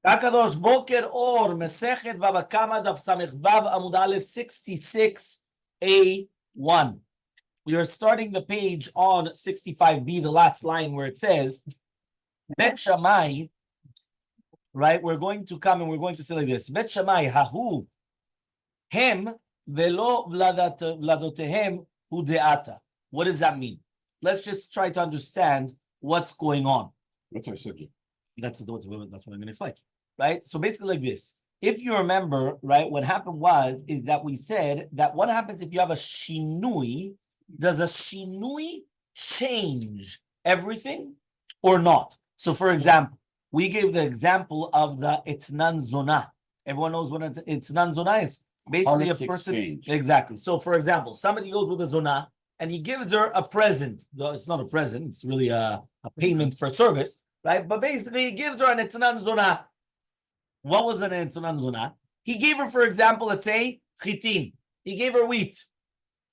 Kakadosh Boker Or Masechet Bava Kamma Daf Samech Vav Amud Aleph 66a1. We are starting the page on 65b, the last line where it says Bet Shammai. Right, we're going to come and we're going to say like this: Bet Shammai Hahu Hem Velo Vladotehem Hu Deata. What does that mean? Let's just try to understand what's going on. What's our subject? That's what I'm going to explain. Right? So basically like this. If you remember, right, what happened is that we said that what happens if you have a shinui, does a shinui change everything or not? So for example, we gave the example of the etnan zona. Everyone knows what etnan zona is. Basically a person. Exchange. Exactly. So for example, somebody goes with a zona and he gives her a present. It's not a present, it's really a payment for service, right? But basically he gives her an etnan zona. What was an etnan zona? He gave her, for example, let's say, chitin. He gave her wheat.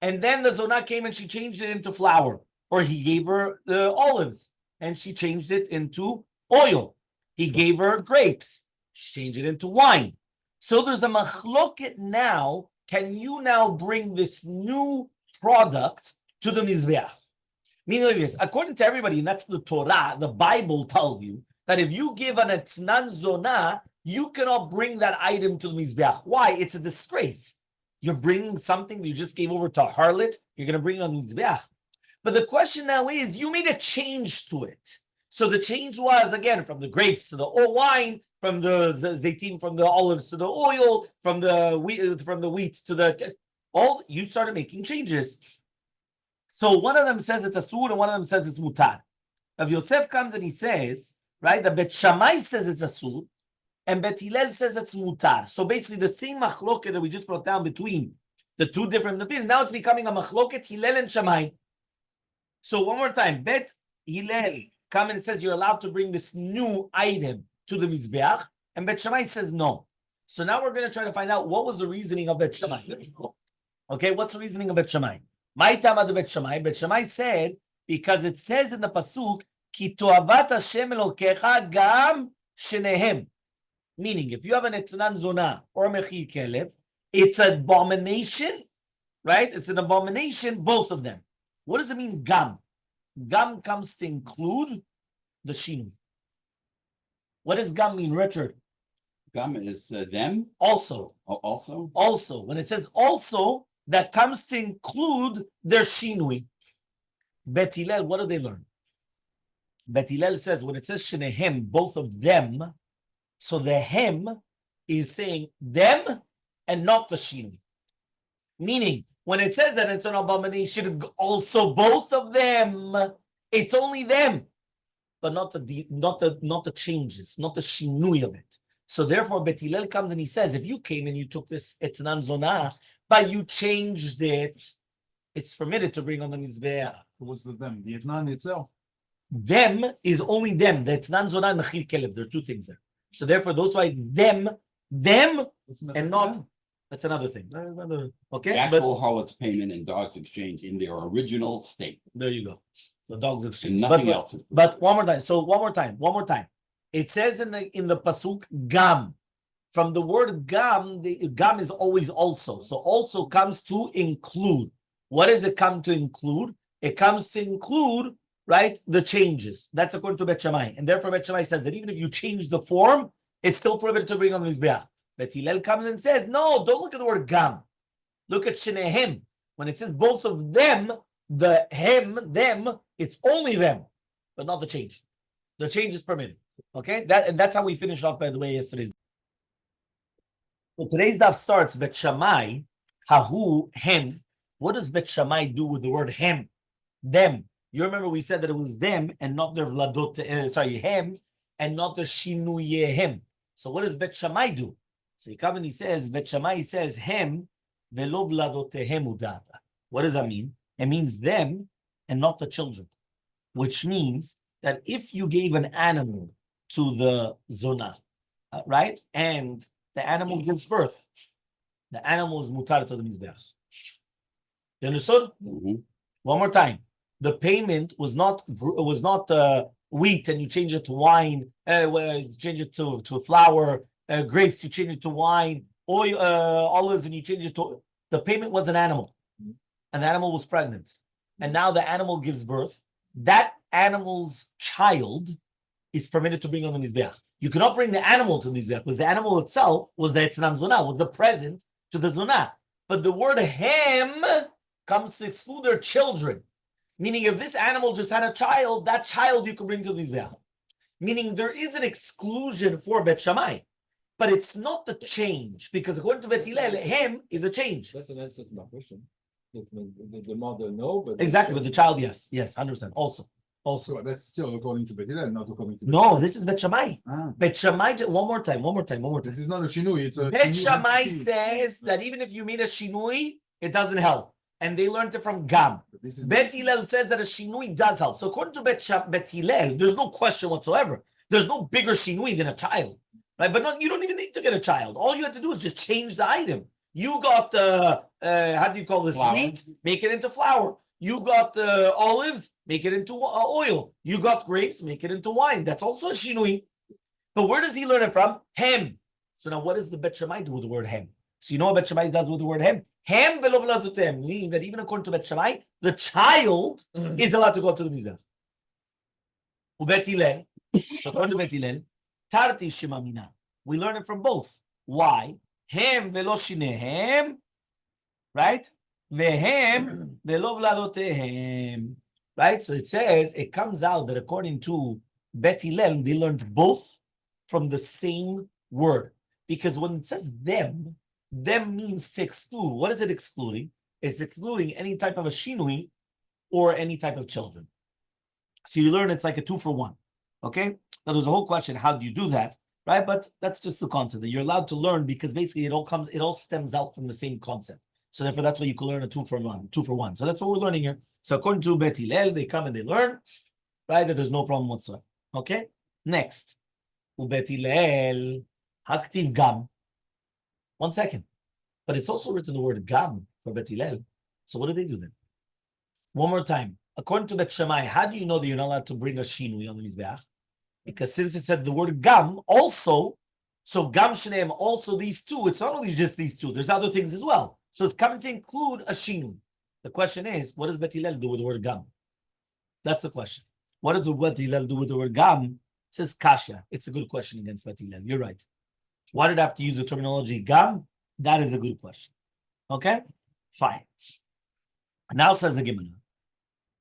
And then the zona came and she changed it into flour. Or he gave her the olives and she changed it into oil. He gave her grapes. She changed it into wine. So there's a machloket now. Can you now bring this new product to the Mizbeach? Meaning like this, according to everybody, and that's the Torah, the Bible tells you that if you give an etnan zona, you cannot bring that item to the Mizbeach. Why? It's a disgrace. You're bringing something that you just gave over to a harlot, you're going to bring it on the Mizbeach. But the question now is, you made a change to it. So the change was, again, from the grapes to the wine, from the zaitin, from the olives to the oil, from the wheat to the... You started making changes. So one of them says it's asur and one of them says it's mutar. Rav Yosef comes and he says, right, the Bet Shammai says it's asur, and Bet Hillel says it's mutar. So basically the same machloket that we just brought down between the two different opinions, now it's becoming a machloket Hillel and Shammai. So one more time, Bet Hillel come and says you're allowed to bring this new item to the Mizbeach, and Bet Shammai says no. So now we're going to try to find out what was the reasoning of Bet Shammai. Okay, what's the reasoning of Bet Shammai? My tama de Bet Shammai. Bet Shammai said, because it says in the pasuk, Ki toavat Hashem Elokecha gam shenehem. Meaning, if you have an etnan zona or mechil kelev, it's an abomination, right? It's an abomination, both of them. What does it mean, gam? Gam comes to include the shinui. What does gam mean, Richard? Gam is them? Also. Oh, also? Also. When it says also, that comes to include their shinui. Bet Hillel, what do they learn? Bet Hillel says, when it says shenehem, both of them, so the hem is saying them and not the shinui. Meaning, when it says that it's an abomination, also both of them, it's only them, but not the changes, not the shinui of it. So therefore, Bet Hillel comes and he says, if you came and you took this etnan zona, but you changed it, it's permitted to bring on the mizbeach. What's the them? The etnan itself. Them is only them. The etnan zona and mechil kelev. There are two things there. So therefore, those why them, and not. That's another thing. Okay. The actual harlot's payment and dog's exchange in their original state. There you go. The dog's exchange. And nothing else. But one more time. So one more time. It says in the pasuk gam. From the word gam, the gam is always also. So also comes to include. What does it come to include? It comes to include, right, the changes. That's according to Bet Shammai. And therefore Bet Shammai says that even if you change the form, it's still prohibited to bring on the Mizbeach. Bet Hillel comes and says, no, don't look at the word gam. Look at shenehem. When it says both of them, the hem, them, it's only them, but not the change. The change is permitted. Okay? That's how we finished off, by the way, yesterday's. So today's daf starts, Bet Shammai, hahu, hem. What does Bet Shammai do with the word hem? Them. You remember we said that it was them and not their vladot, hem, and not their shinuyehem. So what does Bet Shammai do? So he comes and he says, Bet Shammai says, hem, velo vladotehem udata. What does that mean? It means them and not the children. Which means that if you gave an animal to the zona, right, and the animal gives birth, the animal is mutar to the mizbeach. You understood? Mm-hmm. One more time. The payment was not wheat and you change it to wine, you change it to flour, grapes, you change it to wine, oil, olives, and you change it to, the payment was an animal. And the animal was pregnant. And now the animal gives birth. That animal's child is permitted to bring on the Mizbeach. You cannot bring the animal to the Mizbeach because the animal itself was the Etznam Zonah, was the present to the Zonah. But the word hem comes to exclude their children. Meaning if this animal just had a child, that child you can bring to the Mizbeach. Meaning there is an exclusion for Bet Shammai. But it's not the change, because according to Bet Hillel, hem is a change. That's an answer to my question. The mother, no, but Exactly, but the child, yes, 100%. Also, So that's still according to Bet Hillel, not according to no, this is Bet Shammai. Ah, Bet Shammai, one more time. this is not a shinui, it's a Bet new Shammai entity. says that even if you made a shinui, it doesn't help. And they learned it from Gam. But this is Bet Hillel says that a shinui does help. So according to Bet Hillel, there's no question whatsoever. There's no bigger shinui than a child. Right? But you don't even need to get a child. All you have to do is just change the item. You got, how do you call this? Flour. Wheat, make it into flour. You got olives, make it into oil. You got grapes, make it into wine. That's also a shinui. But where does he learn it from? Hem. So now what does the Bet Shammai do with the word hem? So you know what Bet Shammai does with the word hem? Hem velo v'latutem, meaning that even according to Bet Shammai, the child is allowed to go to the Mizbeach. Ubet Hillel, so according to Bet Hillel, tarti shemamina. We learn it from both. Why? Hem velo shinehem, right? Vehem velo v'ladotehem. Right? So it says, it comes out that according to Bet Hillel, they learned both from the same word. Because when it says them means to exclude. What is it excluding? It's excluding any type of a shinui or any type of children. So you learn it's like a 2-for-1. Okay? Now there's a whole question, how do you do that? Right? But that's just the concept that you're allowed to learn because basically it all stems out from the same concept. So therefore that's why you can learn a 2-for-1. So that's what we're learning here. So according to Bet Hillel, they come and they learn, right? That there's no problem whatsoever. Okay? Next. Bet Hillel, haktiv gam. 1 second. But it's also written the word gam for Bet Hillel. So what do they do then? One more time. According to Bet Shammai, how do you know that you're not allowed to bring a shinui on the Mizbeach? Because since it said the word gam also, so gam shneim, also these two, it's not only just these two, there's other things as well. So it's coming to include a shinui. The question is, what does Bet Hillel do with the word gam? That's the question. What does Bet Hillel do with the word gam? It says kasha. It's a good question against Bet Hillel. You're right. Why did I have to use the terminology gam? That is a good question. Okay? Fine. Now says the Gemara.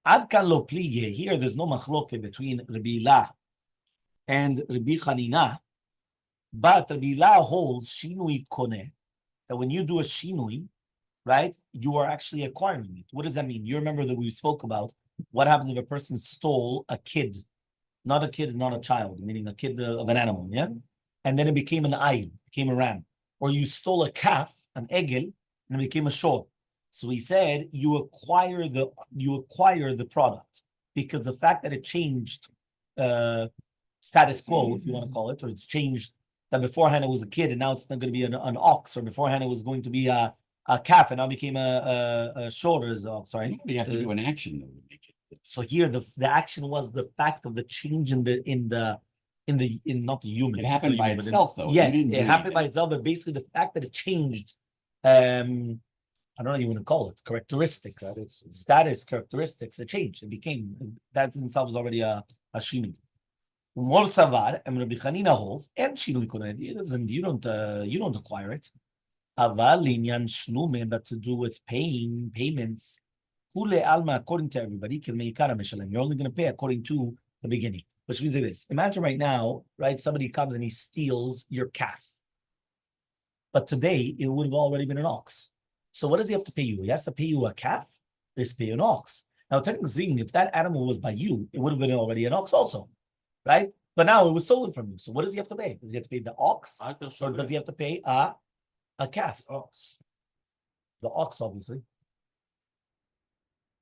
Ad kan lo plige. Here there's no machloke between Rabbi Ilah and Rabbi Chanina. But Rabbi Ilah holds shinui koneh. That when you do a shinui, right, you are actually acquiring it. What does that mean? You remember that we spoke about what happens if a person stole a kid, not a child, meaning a kid of an animal, yeah? And then it became an ayil, became a ram. Or you stole a calf, an egel, and it became a shor. So he said you acquire the product because the fact that it changed status quo, if you want to call it, or it's changed that beforehand it was a kid and now it's not going to be an ox, or beforehand it was going to be a calf and now became a shor as ox. Sorry, You have to do an action though to make it. So here the action was the fact of the change in not the human. It happened by itself though. Yes, You didn't it do happened by anything. itself, but basically the fact that it changed, I don't know what you want to call it, characteristics, status characteristics, it changed. It became, that in itself was already a shinui. Mor savar, and Rabbi Chanina holds, and shinui koneh, you don't acquire it. Aval linyan shnumen, but to do with payments, hule alma, according to everybody, can meikara meshalem. You're only going to pay according to the beginning. Which means like this. Imagine right now, right? Somebody comes and he steals your calf. But today, it would have already been an ox. So what does he have to pay you? He has to pay you a calf? He has to pay you an ox. Now, technically speaking, if that animal was by you, it would have been already an ox also, right? But now it was stolen from you. So what does he have to pay? Does he have to pay the ox? Or does he have to pay a calf? Ox. The ox, obviously.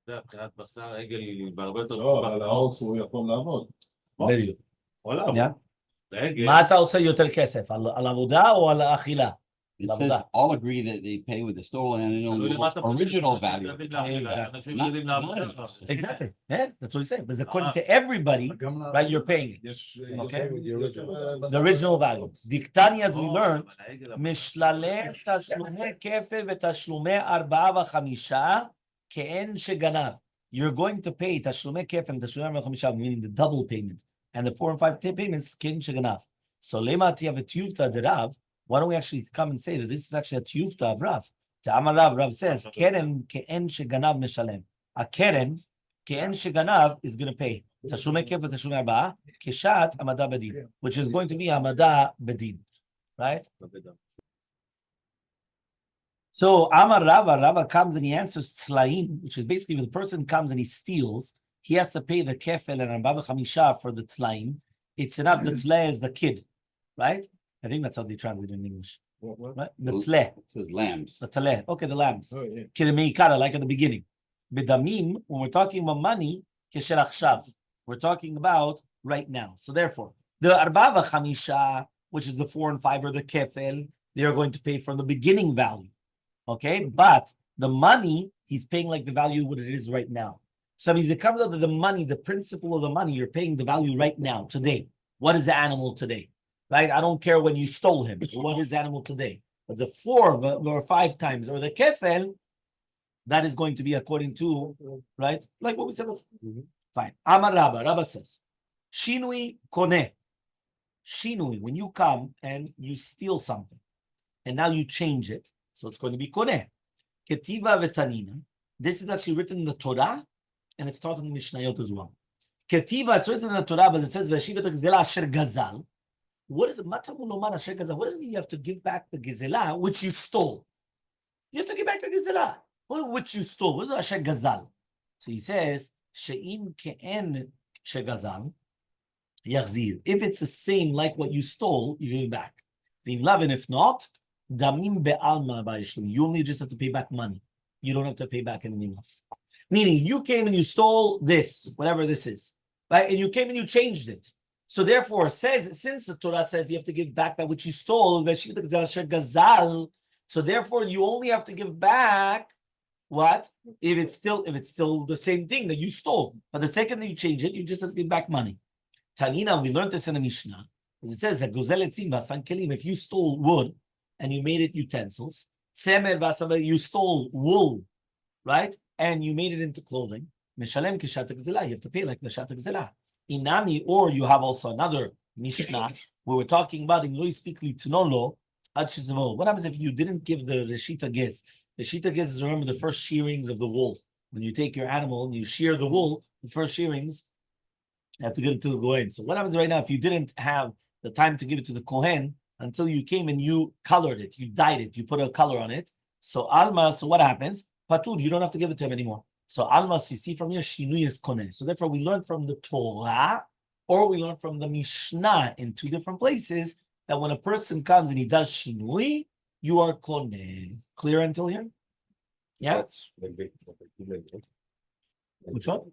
מבחינת בשר עגל בהרבה יותר לא, אבל האוקס הוא יכול לעבוד. בדיוק. עולם. Yeah. לעגל. מה אתה עושה יותר כסף? על עבודה או על האכילה? It Lavodah. says all agree that they pay with the stolen animal original value. Exactly. Yeah, that's what he's saying. But according to everybody, right, you're paying it. Okay. The original value. Diktani, as we learned, משללי תשלומי כפל ותשלומי 4 ו5 כאין שגנב. You're going to pay תשלומי כפל ותשלומי 4 ו5, meaning the double payment, and the 4 and 5 payments כאין שגנב. So lema tiyav tiyuvta de Rav. Why don't we actually come and say that this is actually a tiyuvta of Rav? Ta'amar Rav says keren ke'en sheganav mishalem. A keren ke'en sheganav is going to pay tashumei kef v'tashumei arba'a keshat amada bedin, which is going to be amada bedin, right? So Amar Rava comes and he answers tlaim, which is basically if the person comes and he steals, he has to pay the kefel and Bava Kamma for the tlaim. It's enough. The tle is the kid, right? I think that's how they translate it in English. Right? The tle. It says lambs. The tle. Okay, the lambs. Oh, yeah. Kidemeikara, like at the beginning. Bidamim, when we're talking about money, kesher achshav. We're talking about right now. So therefore, the arba v'chamisha, which is the 4 and 5, or the kefel, they are going to pay from the beginning value. Okay, but the money, he's paying like the value what it is right now. So means it comes out that the money, the principle of the money, you're paying the value right now, today. What is the animal today? Right? I don't care when you stole him. What is the animal today? But the 4 or 5 times, or the kefel, that is going to be according to, right? Like what we said before. Fine. Amar Rabba says, Shinui koneh. Shinui, when you come and you steal something, and now you change it, so it's going to be koneh. Ketiva v'tanina. This is actually written in the Torah, and it's taught in the Mishnayot as well. Ketiva, it's written in the Torah, but it says, V'shivet ha'gzela asher gazal. What is it? Matamu lomar asher gazal. What does it mean you have to give back the gazela, which you stole? You have to give back the gazela, which you stole. What is asher gazal? So he says, she'im ke'en shegazal, yachzir. If it's the same like what you stole, you give it back. V'im lav, and if not, damim be'alma ba'yishlum. You only just have to pay back money. You don't have to pay back anything else. Meaning, you came and you stole this, whatever this is, right? And you came and you changed it. So therefore, since the Torah says you have to give back that which you stole, so therefore you only have to give back what? If it's still the same thing that you stole. But the second that you change it, you just have to give back money. Tanina, we learned this in a Mishnah. It says that if you stole wood and you made it utensils, you stole wool, right? And you made it into clothing, you have to pay like the shat gzela. Inami, or you have also another Mishnah where we're talking about in Lo speak litnolo ad shizmo. What happens if you didn't give the reshita gez? The reshita gez is, remember, the first shearings of the wool. When you take your animal and you shear the wool, the first shearings, you have to give it to the Kohen. So what happens right now if you didn't have the time to give it to the Kohen until you came and you colored it, you dyed it, you put a color on it? So Alma, so what happens? Patur, you don't have to give it to him anymore. So Almas, you see from here, Shinui is koneh. So therefore, we learn from the Torah, or we learn from the Mishnah in 2 different places, that when a person comes and he does Shinui, you are koneh. Clear until here? Yeah? Which one?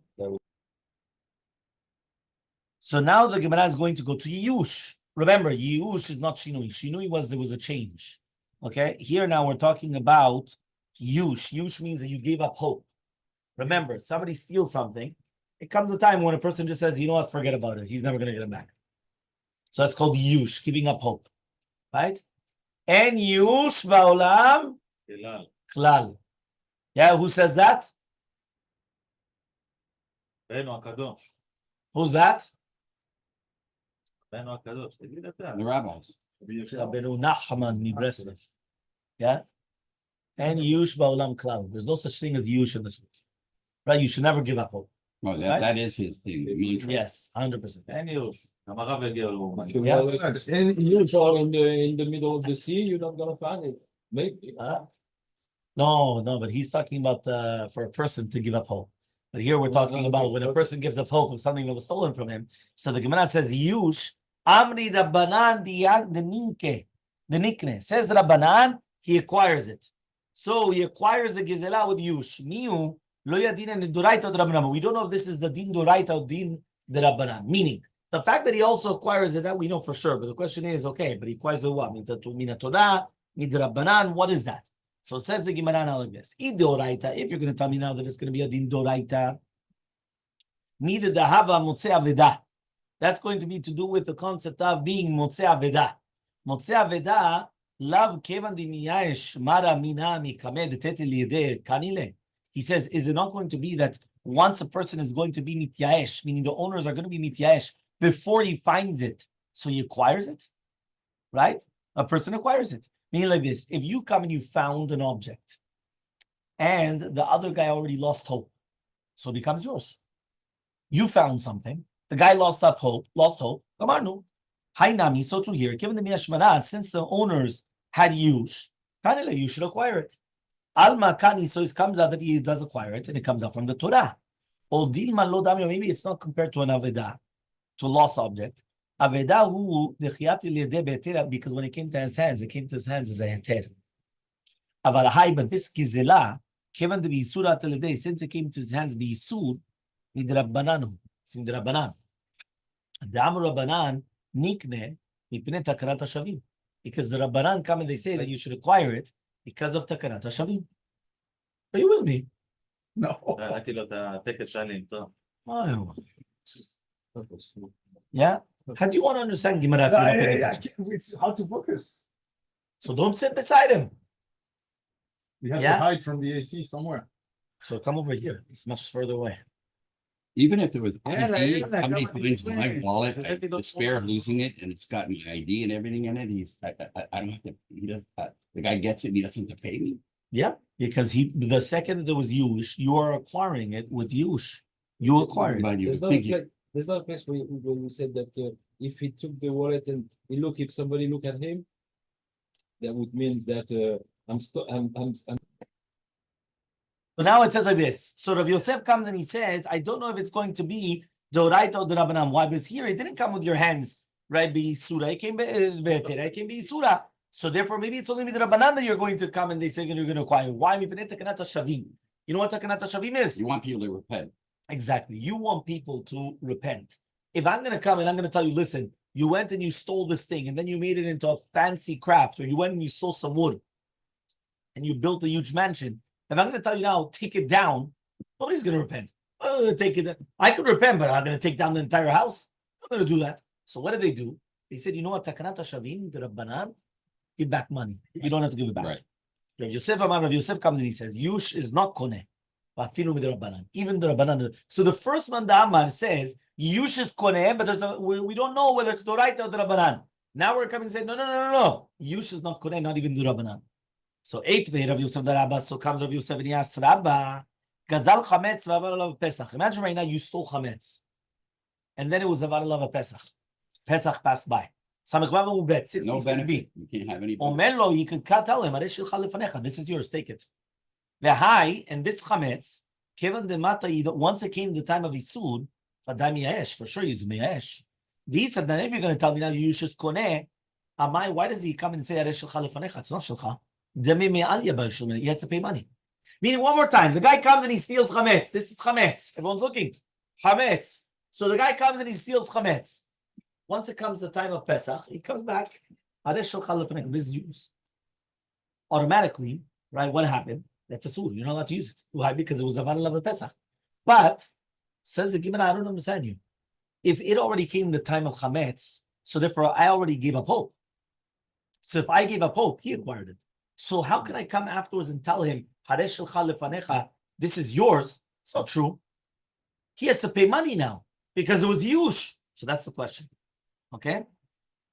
So now the Gemara is going to go to Yush. Remember, Yush is not Shinui. Shinui there was a change. Okay? Here now we're talking about Yush. Yush means that you gave up hope. Remember, somebody steals something. It comes a time when a person just says, you know what, forget about it. He's never going to get it back. So that's called Yush, giving up hope. Right? And Yush ba'olam klal. Yeah, who says that? Who's that? The rabbis. Rabbeinu Nachman Mibreslev. Yeah? And Yush ba'olam klal. There's no such thing as Yush in this world. Right? You should never give up hope. Well, Right? that is his thing. Yes, 100%. אין ייאוש. גם הרב יגיע למומן. Yes. And you fall in the middle of the sea, you're not gonna find it. Maybe. No, but he's talking about for a person to give up hope. But here we're talking about when a person gives up hope of something that was stolen from him. So the Gemara says, Yush, Amri Rabbanan the nikne. Says Rabbanan, he acquires it. So he acquires the Gizela with Yush. Miu, Lo Yadin and Duraita Rabbanan. We don't know if this is the Din Duraita or Din the Rabbanan. Meaning, the fact that he also acquires it, that we know for sure. But the question is, okay, but he acquires it what? Means that to Mina Torah, Midrabanan, what is that? So it says the Gemara now like this. Idoraita, if you're going to tell me now that it's going to be a din doraita, midadahava motze aveda. That's going to be to do with the concept of being motze aveda. Motze aveda, lav kevan dimiyash mara mina mikamed tetel yede kanile. He says, is it not going to be that once a person is going to be mityaesh, meaning the owners are going to be mityaesh before he finds it, so he acquires it, right? A person acquires it. Meaning like this, if you come and you found an object and the other guy already lost hope, so it becomes yours. You found something, the guy lost hope, Kamarnu. Hainami, so to here, given the miyashmana, since the owners had use, you should acquire it. Alma kani, so it comes out that he does acquire it, and it comes out from the Torah. Or dilma lo damyo, maybe it's not compared to an aveda, to a lost object. Aveda hu dechiyati liede be'etera, because when it came to his hands, as a heter. Aval hai, but this gizela, given the bi'isura telede, since it came to his hands bi'isur, midrabbananu, it's midrabbanan. Da'am rabbanan nikne mipnei takarat hashavim, because the rabbanan come and they say that you should acquire it because of takarat hashavim. Are you with me? No. ראיתי לו את הטקס שלי עם טוב. Yeah? How do you want to understand Gemara if you're not paying attention? It's hard to focus. So don't sit beside him. We have Yeah. to hide from the AC somewhere. So come over here. It's much further away. Even if there was ID, yeah, somebody come on, finds my please. wallet, I think I that's despair of fine. losing it, and it's got my ID and everything in it, I don't have to, he does, the guy gets it, and he doesn't have to pay me. Yeah, because the second that there was Yush, you are acquiring it with Yush. You acquire it. But you There's would not a think, place, there's not a place where you said that if he took the wallet and he look, if somebody look at him, that would mean that I'm. So now it says like this. So Rav Yosef comes and he says, I don't know if it's going to be Doraita or Dorabanam. Why? Because here it didn't come with your hands, right? Be Surah. It came be Surah. So therefore, maybe it's only with Rabbanan that you're going to come and they say you're going to acquire. Why? You know what Takanat Shavim is? you want people to repent. Exactly. You want people to repent. If I'm going to come and I'm going to tell you, listen, you went and you stole this thing and then you made it into a fancy craft, or you went and you stole some wood and you built a huge mansion. If I'm going to tell you now, take it down, nobody's going to repent. Take it. I could repent, but I'm going to take down the entire house. I'm going to do that. So what did they do? They said, you know what? Takanat Shavim, the Rabbanan, give back money. You don't have to give it back. Right. Rav Yosef comes and he says, Yush is not koneh. Even the Rabbanan. So the first man, the Amar, says, Yush is koneh, but we don't know whether it's Doraita or the Rabbanan. Now we're coming and saying, no. Yush is not koneh, not even the Rabbanan. So 8 Rav Yosef the Rabba, so comes Rav Yosef and he asks, Rabba, Gazal Chametz v'avar Pesach. Imagine right now you stole Chametz. And then it was avar alav Pesach. Pesach passed by. Samech Vav Ubet, 66b. No benefit, you can't have any. Omerlo, you can tell him, this is yours, take it. The high, and this chametz, Kevin the Mata, once it came the time of Isud, for sure he's Miyash. These said, then if you're going to tell me now you should koneh, Amai, why does he come and say Aresh Shilcha Lefanecha? It's not Shilcha. He has to pay money. Meaning, one more time, the guy comes and he steals chametz. This is chametz. Everyone's looking. Chametz. So the guy comes and he steals chametz. Once it comes the time of Pesach, he comes back. This is yours. Automatically, right? What happened? That's a sur. You're not allowed to use it. Why? Because it was avar alav Pesach. But says the Gemara, I don't understand you. If it already came the time of chametz, so therefore I already gave up hope. So if I gave up hope, he acquired it. So how can I come afterwards and tell him, Haresh Shilcha Lefanecha, this is yours? It's not true. He has to pay money now because it was Yush. So that's the question. Okay?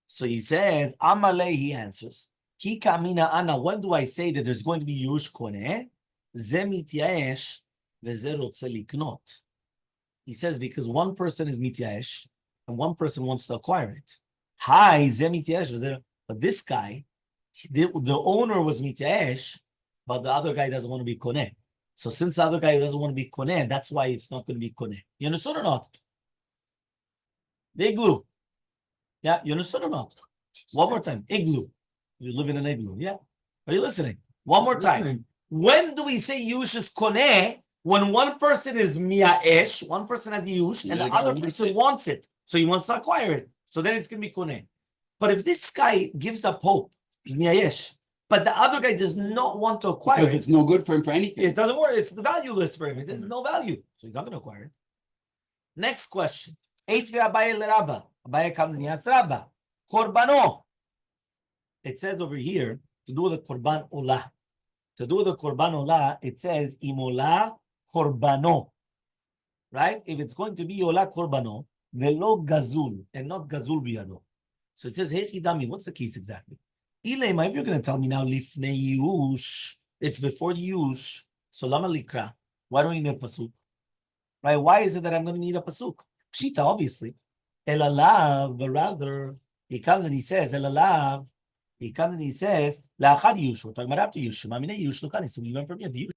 So he says, Elmaleh, he answers, Ki kamina ana, when do I say that there's going to be Yush Koneh? Ze mityaesh veze rotze liknot. He says, because one person is mityaesh and one person wants to acquire it. Hi, ze mityaesh veze, but this guy, the owner was mityaesh, but the other guy doesn't want to be koneh. So since the other guy doesn't want to be koneh, that's why it's not going to be koneh. You understood or not? The igloo. Yeah, you understood or not? One more time. Igloo. You live in an igloo. Yeah. Are you listening? One more time. When do we say yush is koneh? When one person is miyaesh, one person has yush, and the other person wants it. So he wants to acquire it. So then it's going to be koneh. But if this guy gives up hope, is miyaesh, But the other guy does not want to acquire Because it. it's no good for him for anything. It doesn't work. It's the valueless for him. It has no value. So he's not going to acquire it. Next question. Abaye comes and he asks Rabba. Korbano. It says over here, to do with the Korban Olah. To do with the Korban Olah, it says, Imola Korbano. Right? If it's going to be Olah Korbano, velo Gazul, and not Gazul biyado. So it says, Hechidami, what's the case exactly? Ilema, if you're going to tell me now, Lifnei Yush, it's before Yush, so Lama Likra. Why don't you need a Pasuk? Right? Why is it that I'm going to need a Pasuk? Pshita, obviously. Elalav, but rather, he comes and he says, Elalav, he comes and he says, La'achad Yush, we're talking about after Yush. Mamine Yush, Lukani, so we learn from here, the Yush.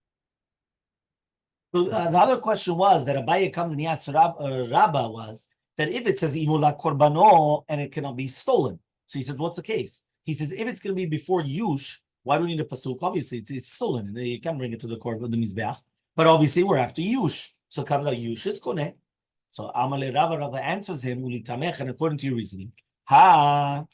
So, the other question was that Abaye comes and he asks Rabba was that if it says Imola Korbano and it cannot be stolen. So he says, what's the case? He says, if it's going to be before Yush, why do we need a Pasuk? Obviously, it's stolen. And you can't bring it to the Korban, the Mizbeach. But obviously, we're after Yush. So it comes out Yush is Koneh. So Elmaleh Rabba answers him, Ulitamech, and according to your reasoning, the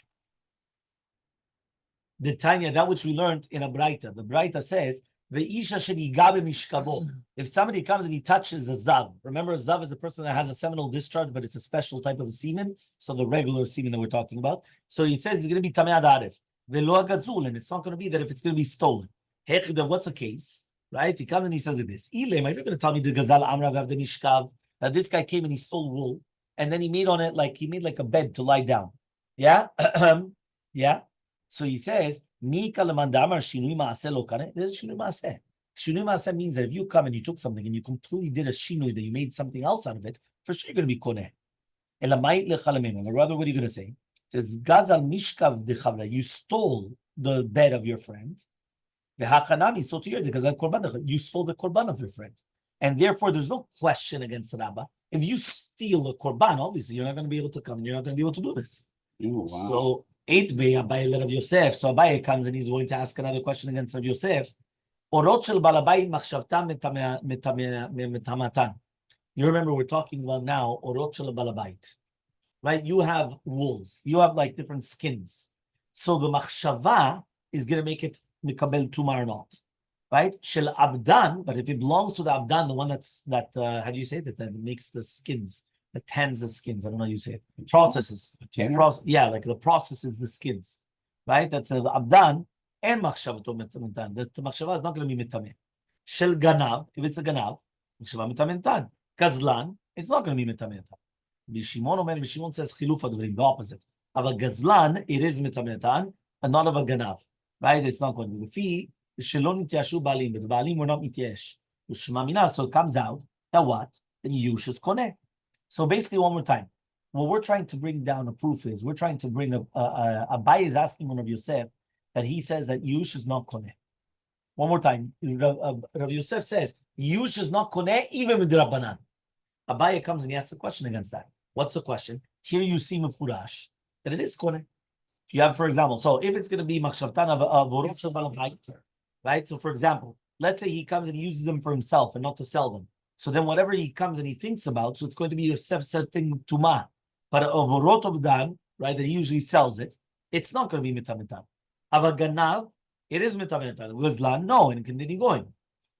Tanya, that which we learned in a Braita. The Braita says, Ve'isha shenigabe mishkavo. If somebody comes and he touches a zav, remember a zav is a person that has a seminal discharge, but it's a special type of semen, so the regular semen that we're talking about. So he says he's going to be tamei adarif, ve'lo agazul, and it's not going to be that if it's going to be stolen. Hechal, what's the case? Right? He comes and he says this. Ilem, if you're going to tell me the gazal amra v'avde mishkav, that this guy came and he stole wool, and then he made a bed to lie down. Yeah? Yeah? So he says, there's shinui maaseh. Shinui maaseh means that if you come and you took something and you completely did a shinui, that you made something else out of it, for sure you're going to be koneh. Or rather, what are you going to say? It says, gazal mishkav dechavra. You stole the bed of your friend. So to your you stole the korban of your friend. And therefore, there's no question against Rabba. If you steal a korban, obviously, you're not going to be able to come and you're not going to be able to do this. Oh, wow. So, Abaye let of Yosef. So Abaye comes and he's going to ask another question against Rav Yosef. You remember we're talking about now orot shel balabait, right? You have wolves. You have like different skins. So the machshava is going to make it mikabel tumah or not, right? Shel abdan, but if it belongs to the abdan, the one how do you say that makes the skins, that tans the skins. I don't know how you say it. Processes. Like the process is the skins, right? That's the abdan and machshava to mitamentan. The machshava is not going to be mitameh. Shel ganav, if it's a ganav, machshava mitamentan. Gazlan, it's not going to be mitamentan. Bishimon says chiluf advarim, the opposite. Of a gazlan, it is mitamentan, and not of a ganav, right? It's not going to be the fee. Shelon nitiyashu balim, but the balim were not mityash. So it comes out that what? Then Yush is koneh. So basically, one more time, what we're trying to bring down a proof is we're trying to bring Abaye is asking one of Yosef that he says that Yush is not koneh. One more time, Rav Yosef says Yush is not koneh even with the Rabbanan. Abaye comes and he asks a question against that. What's the question? Here you see mefurash that it is koneh. You have, for example, so if it's going to be machshavtan of orot shel balabait, right? So, for example, let's say he comes and he uses them for himself and not to sell them. So then whatever he comes and he thinks about, so it's going to be a thing tumah. But of orot of dan, right, that he usually sells it, it's not going to be mitamentan. Of a ganav, it is mitamentan. Gazlan, no, and continue going.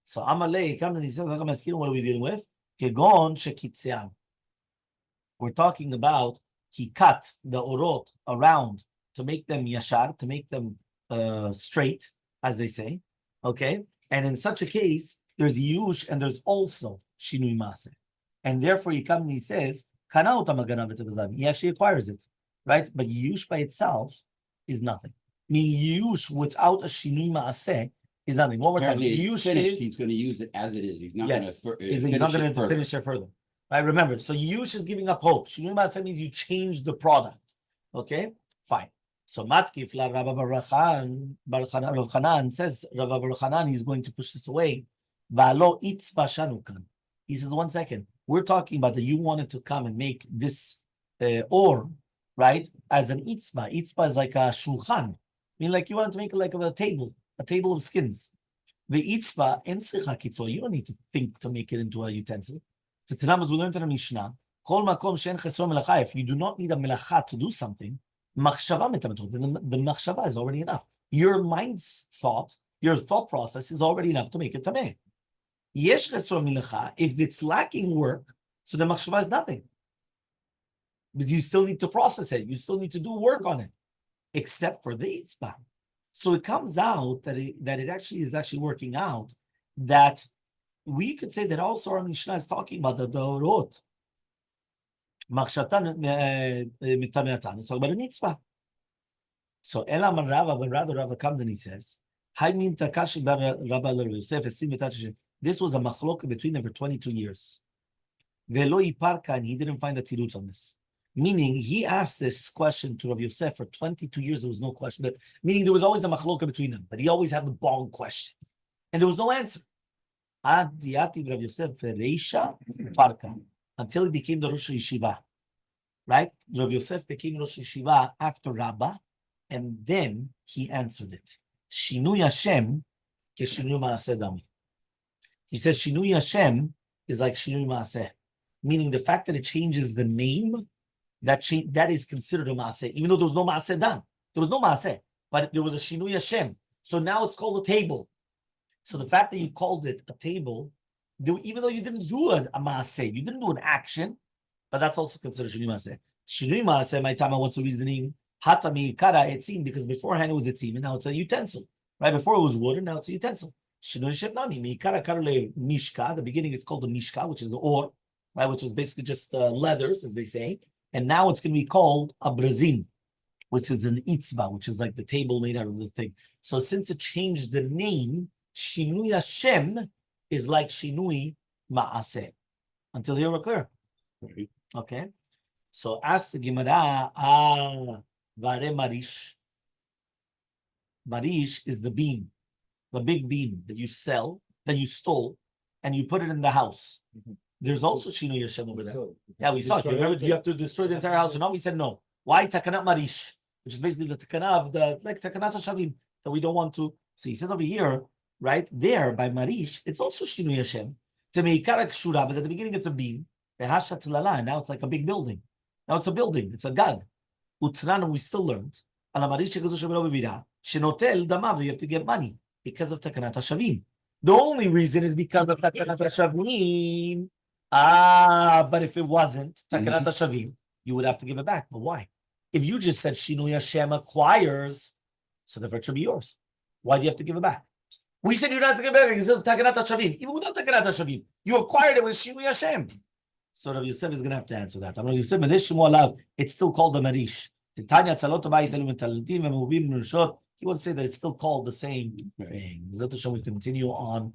So Elmaleh comes and he says, what are we dealing with? Kegon shekitzean. We're talking about he cut the orot around to make them yashar, to make them straight, as they say. Okay? And in such a case, there's yush and there's also shinui maaseh. And therefore he comes and he says, he actually acquires it, right? But yush by itself is nothing. Meaning yush without a shinui maaseh is nothing. One more time. Yush is he's going to use it as it is. He's not going to finish it further. Right? Remember, so yush is giving up hope. Shinui maaseh means you change the product. Okay? Fine. So Matkif la Rabbi Bar Chanan says Rabbi Bar Chanan he's going to push this away. Valo itzba shanukan. He says 1 second. We're talking about that you wanted to come and make this or right as an itzba. Itzba is like a shulchan. I mean, like you wanted to make it like a table of skins. The itzba en tzricha kitzor. You don't need to think to make it into a utensil. As we learned in the Mishnah, kol makom she'en chesron melacha. If you do not need a melacha to do something. Machshava mitametot. The machshava is already enough. your mind's thought, your thought process is already enough to make it tameh. Yesh chesron milecha, if it's lacking work, so the machshava is nothing. Because you still need to process it, you still need to do work on it, except for the itzbah. So it comes out that it actually is working out that we could say that also our Mishnah is talking about the dorot. Machshatan mitameatan. It's talking about an itzbah. So Elam and Rava, but rather Bava Kamma Daf, he says, this was a machlok between them for 22 years. And he didn't find a tirutz on this. Meaning, he asked this question to Rav Yosef for 22 years, there was no question. Meaning, there was always a machlok between them, but he always had the bong question. And there was no answer. Until he became the Rosh Yeshiva. Right? Rav Yosef became Rosh Yeshiva after Rabbah, and then he answered it. Shinui Hashem ke shinui maaseh dami. He says Shinui Hashem is like Shinui maaseh, meaning the fact that it changes the name, that is considered a maaseh, even though there was no maaseh done. There was no maaseh, but there was a Shinui Hashem. So now it's called a table. So the fact that you called it a table, even though you didn't do a maaseh, you didn't do an action, but that's also considered Shinui maaseh. Shinui maaseh, my time, what's the reasoning? Hatami kara etzim, because beforehand it was etzim and now it's a utensil. Right? Before it was wood and now it's a utensil. Shinui shebnami mikara karle mishka. The beginning it's called the mishka, which is the or, right? Which is basically just leathers, as they say. And now it's going to be called a brazin, which is an itzba, which is like the table made out of this thing. So since it changed the name, Shinui Hashem is like Shinui Maaseh. Until here we're clear. Right. Okay. So ask the Gemara, Vare Marish. Marish is the beam, the big beam that you sell, that you stole, and you put it in the house. There's also Shinui Hashem over there. Yeah, we saw it. Remember, do you have to destroy the entire house or not? We said no. Why Takanat Marish? Which is basically the Takanat of the, like Takanat HaShavim, that we don't want to. So he says over here, right there by Marish, it's also Shinui Hashem. Temeikara Kshura, but at the beginning it's a beam. Vehashat Lala, and now it's like a big building. Now it's a building, it's a gag. Utrana, we still learned. Shenotel Damav, you have to get money because of Takanat HaShavim. The only reason is because of Takanat HaShavim. But if it wasn't Takanat HaShavim, you would have to give it back. But why? If you just said Shinui Hashem acquires, so the virtue be yours. Why do you have to give it back? We said you don't have to give it back because it's Takanat HaShavim. Even without Takanat HaShavim, you acquired it with Shinui Hashem. So Rav Yosef is going to have to answer that. Rav Yosef, it's still called the Marish. He wants to say that it's still called the same thing. We continue on.